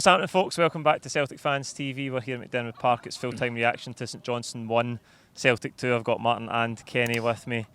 What's happening, folks? Welcome back to Celtic Fans TV. We're here at McDiarmid Park. It's full-time reaction to St Johnstone 1, Celtic 2. I've got Martin and Kenny with me.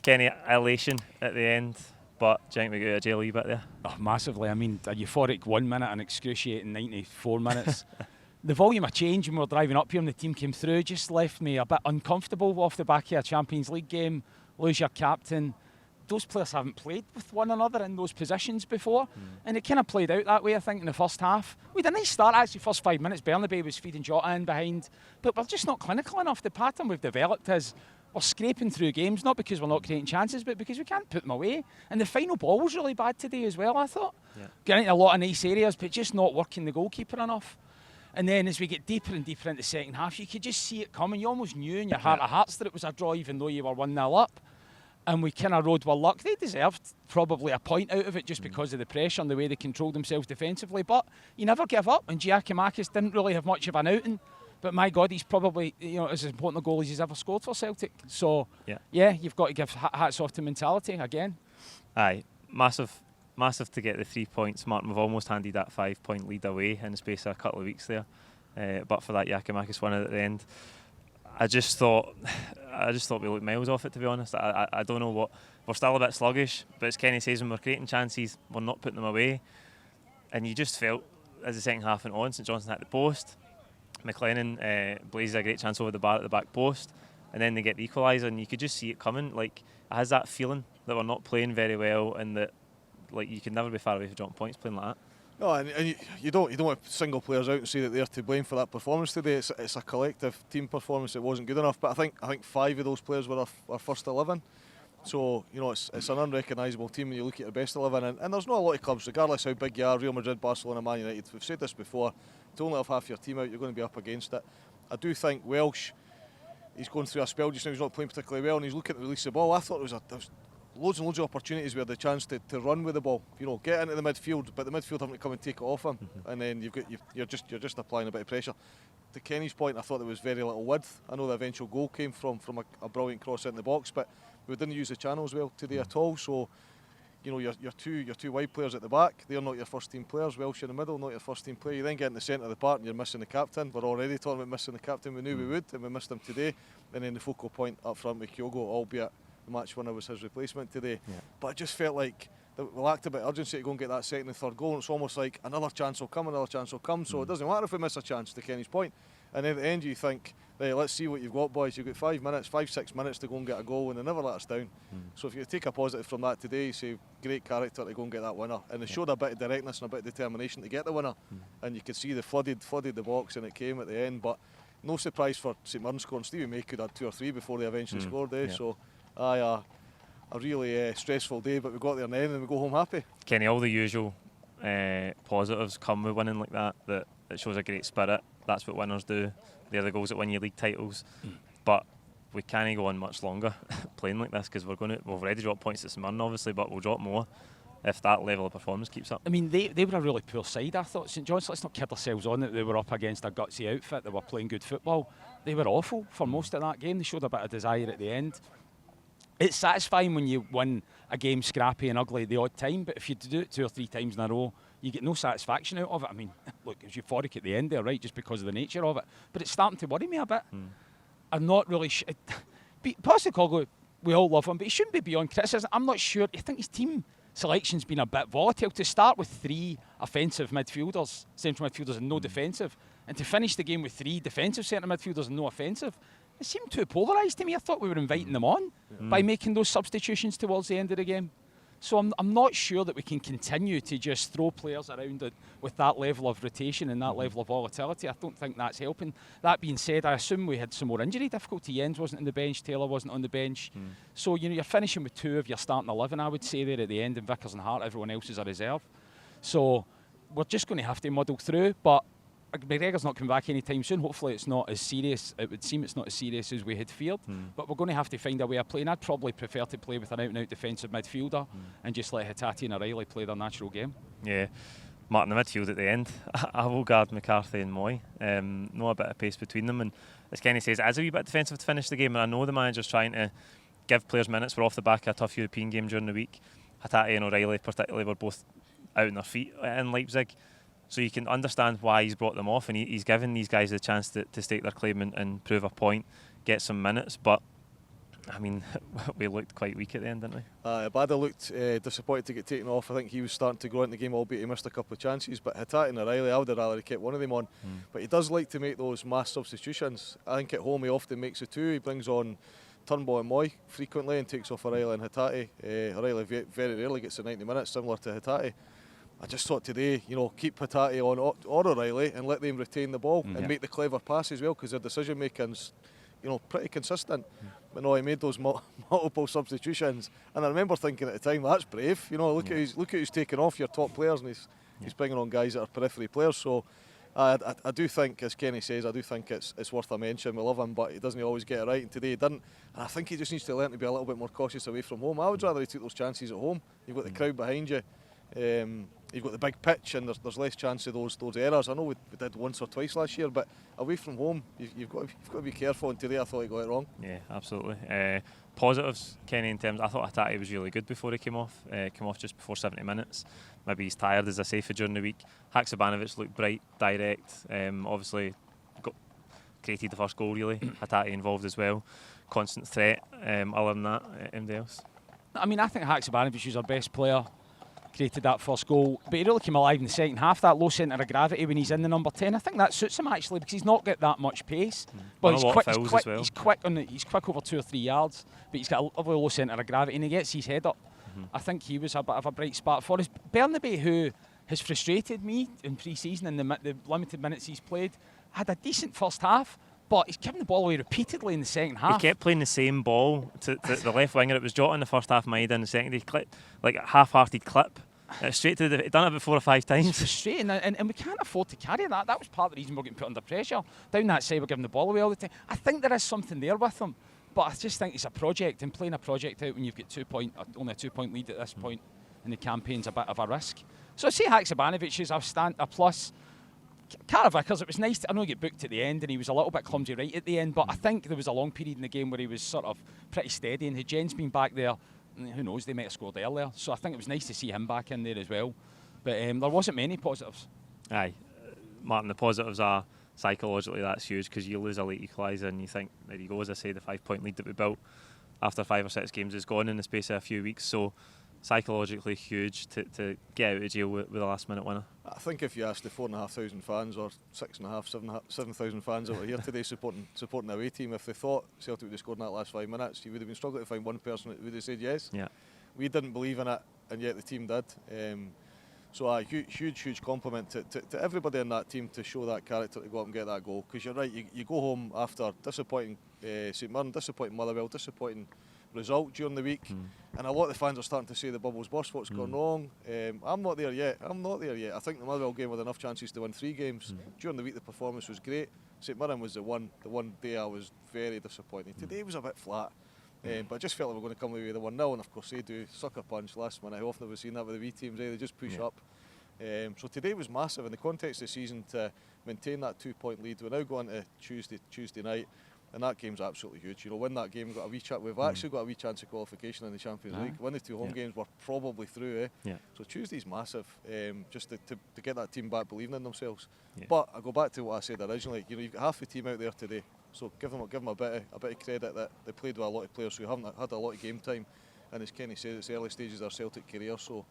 Kenny, elation at the end, but do you think we got out of jail a wee bit there? Oh, massively. I mean, a euphoric 1 minute and excruciating 94 minutes. The volume of change when we were driving up here and the team came through just left me a bit uncomfortable off the back of a Champions League game. Lose your captain. Those players haven't played with one another in those positions before, and it kind of played out that way, I think, in the first half. We had a nice start, actually, first 5 minutes. Bernabei was feeding Jota in behind, but we're just not clinical enough. The pattern we've developed is we're scraping through games, not because we're not creating chances, but because we can't put them away. And the final ball was really bad today as well, I thought. Yeah. Getting into a lot of nice areas, but just not working the goalkeeper enough. And then as we get deeper and deeper into the second half, you could just see it coming. You almost knew in your heart of hearts that it was a draw, even though you were 1-0 up. And we kind of rode with luck. They deserved probably a point out of it just because of the pressure and the way they controlled themselves defensively. But you never give up. And Giakoumakis didn't really have much of an outing. But my God, he's probably as important a goal as he's ever scored for Celtic. So, yeah you've got to give hats off to mentality again. Aye, massive to get the 3 points. Martin, we've almost handed that 5 point lead away in the space of a couple of weeks there. But for that Giakoumakis one at the end, I just thought we looked miles off it, to be honest. I don't know what. We're still a bit sluggish, but as Kenny says, when we're creating chances, we're not putting them away. And you just felt, as the second half went on, St Johnstone hit the post. McLennan blazes a great chance over the bar at the back post, and then they get the equaliser, and you could just see it coming. Like, it has that feeling that we're not playing very well, and that like you can never be far away from dropping points playing like that. No, and you don't want to single players out and say that they're to blame for that performance today. It's a collective team performance that wasn't good enough. But I think 5 of those players were our first 11. So it's an unrecognisable team when you look at the best 11. And there's not a lot of clubs, regardless how big you are, Real Madrid, Barcelona, Man United. We've said this before. To only have half your team out, you're going to be up against it. I do think Welsh, he's going through a spell just now. He's not playing particularly well, and he's looking to release the ball. I thought there was loads and loads of opportunities where the chance to run with the ball, get into the midfield, but the midfield having to come and take it off him, and then you're just applying a bit of pressure. To Kenny's point, I thought there was very little width. I know the eventual goal came from a brilliant cross in the box, but we didn't use the channels well today at all. So, your two wide players at the back, they're not your first team players. Welsh in the middle, not your first team player. You then get in the centre of the park and you're missing the captain. We're already talking about missing the captain. We knew we would, and we missed him today. And then the focal point up front with Kyogo, albeit the match winner was his replacement today. Yeah. But it just felt like we lacked a bit of urgency to go and get that second and third goal. And it's almost like another chance will come. So it doesn't matter if we miss a chance, to Kenny's point. And at the end you think, right, let's see what you've got, boys. You've got 5-6 minutes to go and get a goal, and they never let us down. So if you take a positive from that today, you say great character to go and get that winner. And they showed a bit of directness and a bit of determination to get the winner. And you could see they flooded the box, and it came at the end. But no surprise for St Mirren scoring. Stevie May could have 2 or 3 before they eventually scored. So a really stressful day, but we got there in the end and we go home happy. Kenny, all the usual positives come with winning like that. That it shows a great spirit. That's what winners do. They're the goals that win you league titles. But we can't go on much longer playing like this, because we've already dropped points at St Mirren, obviously, but we'll drop more if that level of performance keeps up. I mean, they were a really poor side, I thought. St Johnstone, let's not kid ourselves on that they were up against a gutsy outfit. They were playing good football. They were awful for most of that game. They showed a bit of desire at the end. It's satisfying when you win a game scrappy and ugly the odd time, but if you do it 2 or 3 times in a row, you get no satisfaction out of it. I mean, look, it was euphoric at the end there, right, just because of the nature of it. But it's starting to worry me a bit. I'm not really sure. Postecoglou, we all love him, but he shouldn't be beyond criticism. I'm not sure. I think his team selection's been a bit volatile. To start with 3 offensive midfielders, central midfielders, and no defensive, and to finish the game with 3 defensive centre midfielders and no offensive, it seemed too polarised to me. I thought we were inviting them on by making those substitutions towards the end of the game. So I'm not sure that we can continue to just throw players around it with that level of rotation and that level of volatility. I don't think that's helping. That being said, I assume we had some more injury difficulty. Jens wasn't on the bench, Taylor wasn't on the bench. So you're finishing with 2 of your starting 11, I would say, there at the end, and Vickers and Hart, everyone else is a reserve. So we're just going to have to muddle through, but McGregor's not coming back anytime soon. Hopefully it's not as serious. It would seem it's not as serious as we had feared. But we're going to have to find a way of playing. I'd probably prefer to play with an out-and-out defensive midfielder and just let Hatate and O'Reilly play their natural game. Yeah. Martin, the midfield at the end, I will guard McCarthy and Moy. Know a bit of pace between them. And as Kenny says, it is a wee bit defensive to finish the game. And I know the manager's trying to give players minutes. We're off the back of a tough European game during the week. Hatate and O'Reilly particularly were both out on their feet in Leipzig. So you can understand why he's brought them off, and he's given these guys the chance to stake their claim and prove a point, get some minutes. But I mean, we looked quite weak at the end, didn't we? Abada looked disappointed to get taken off. I think he was starting to grow into the game, albeit he missed a couple of chances. But Hatate and O'Reilly, I would have rather kept one of them on. But he does like to make those mass substitutions. I think at home he often makes the two. He brings on Turnbull and Moy frequently and takes off O'Reilly and Hatate. O'Reilly very rarely gets the 90 minutes, similar to Hatate. I just thought today, keep Hatate on or O'Reilly and let them retain the ball and make the clever pass as well, because their decision making's pretty consistent. But no, he made those multiple substitutions, and I remember thinking at the time, that's brave. Look at who's taking off your top players, and he's bringing on guys that are periphery players. So I do think, as Kenny says, I do think it's worth a mention. We love him, but he doesn't always get it right, and today he didn't. And I think he just needs to learn to be a little bit more cautious away from home. I would rather he took those chances at home. You've got the crowd behind you. You've got the big pitch, and there's less chance of those errors. I know we did once or twice last year, but away from home, you've got to be careful. And today I thought he got it wrong. Yeah, absolutely. Positives, Kenny, in terms, I thought Hatate was really good before he came off. Came off just before 70 minutes. Maybe he's tired, as I say, for during the week. Haksabanovic looked bright, direct. Obviously, created the first goal really. Hatate involved as well. Constant threat. Other than that, anybody else? I mean, I think Haksabanovic was our best player. Created that first goal, but he really came alive in the second half. That low centre of gravity when he's in the number 10, I think that suits him actually, because he's not got that much pace. But he's quick. He's quick he's quick over 2 or 3 yards. But he's got a lovely low centre of gravity, and he gets his head up. I think he was a bit of a bright spot for us. Bernabei, who has frustrated me in pre-season in the limited minutes he's played, had a decent first half. But he's given the ball away repeatedly in the second half. He kept playing the same ball to the left winger. It was Jota in the first half, Maeda in the second. He clipped, like a half-hearted clip. Straight to he'd done it about 4 or 5 times. It's frustrating, and we can't afford to carry that. That was part of the reason we're getting put under pressure. Down that side, we're giving the ball away all the time. I think there is something there with him, but I just think it's a project, and playing a project out when you've got only a 2-point lead at this point in the campaign's a bit of a risk. So I say Haksabanovic is a plus. Cara Vickers, it was nice. I know he got booked at the end, and he was a little bit clumsy right at the end, but I think there was a long period in the game where he was sort of pretty steady, and had Jen's been back there, who knows, they might have scored earlier. So I think it was nice to see him back in there as well. But there wasn't many positives. Aye, Martin, the positives are psychologically that's huge, because you lose a late equaliser and you think, there you go, as I say, the 5-point lead that we built after 5 or 6 games is gone in the space of a few weeks. So psychologically huge to get out of jail with a last-minute winner. I think if you asked the 4,500 fans or 6,500, 7,000 fans that were here today supporting the away team, if they thought Celtic would have scored in that last 5 minutes, you would have been struggling to find one person that would have said yes. Yeah. We didn't believe in it, and yet the team did. So a huge compliment to everybody in that team to show that character to go up and get that goal. Because you're right, you go home after disappointing St Mirren, disappointing Motherwell, disappointing result during the week, and a lot of the fans are starting to say the bubble's burst, what's gone wrong. I'm not there yet. I think the Motherwell game had enough chances to win 3 games. During the week the performance was great. St Mirren was the one day I was very disappointed. Today was a bit flat, but I just felt like we were going to come away with a 1-0, and of course they do. Sucker punch last minute. How often have we seen that with the wee teams? They just push up. So today was massive in the context of the season to maintain that 2-point lead. We're now going to Tuesday night, and that game's absolutely huge. Win that game, got a wee chat. We've actually got a wee chance of qualification in the Champions League. Win the 2 home games, we're probably through. So Tuesday's massive, just to get that team back believing in themselves. But I go back to what I said originally. You've got half the team out there today, so give them a bit of credit that they played with a lot of players who haven't had a lot of game time. And as Kenny said, it's the early stages of their Celtic career, so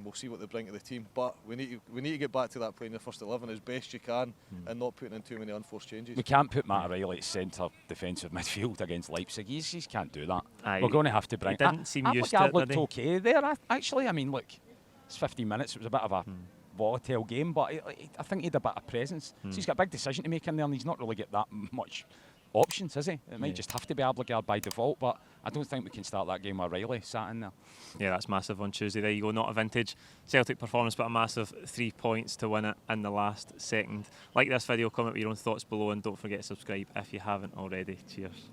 we'll see what they bring to the team. But we need to get back to that playing your first 11 as best you can and not putting in too many unforced changes. We can't put Matt O'Reilly at centre defensive midfield against Leipzig. He can't do that. Aye. We're going to have to bring. He didn't seem used to it, looked okay there. Actually, I mean, look, it's 15 minutes. It was a bit of a volatile game, but I think he had a bit of presence. So he's got a big decision to make in there, and he's not really got that much options, is he? It might just have to be Abelgard by default, but I don't think we can start that game with O'Reilly sat in there. Yeah, that's massive on Tuesday. There you go, not a vintage Celtic performance, but a massive 3 points to win it in the last second. Like this video, comment with your own thoughts below, and don't forget to subscribe if you haven't already. Cheers.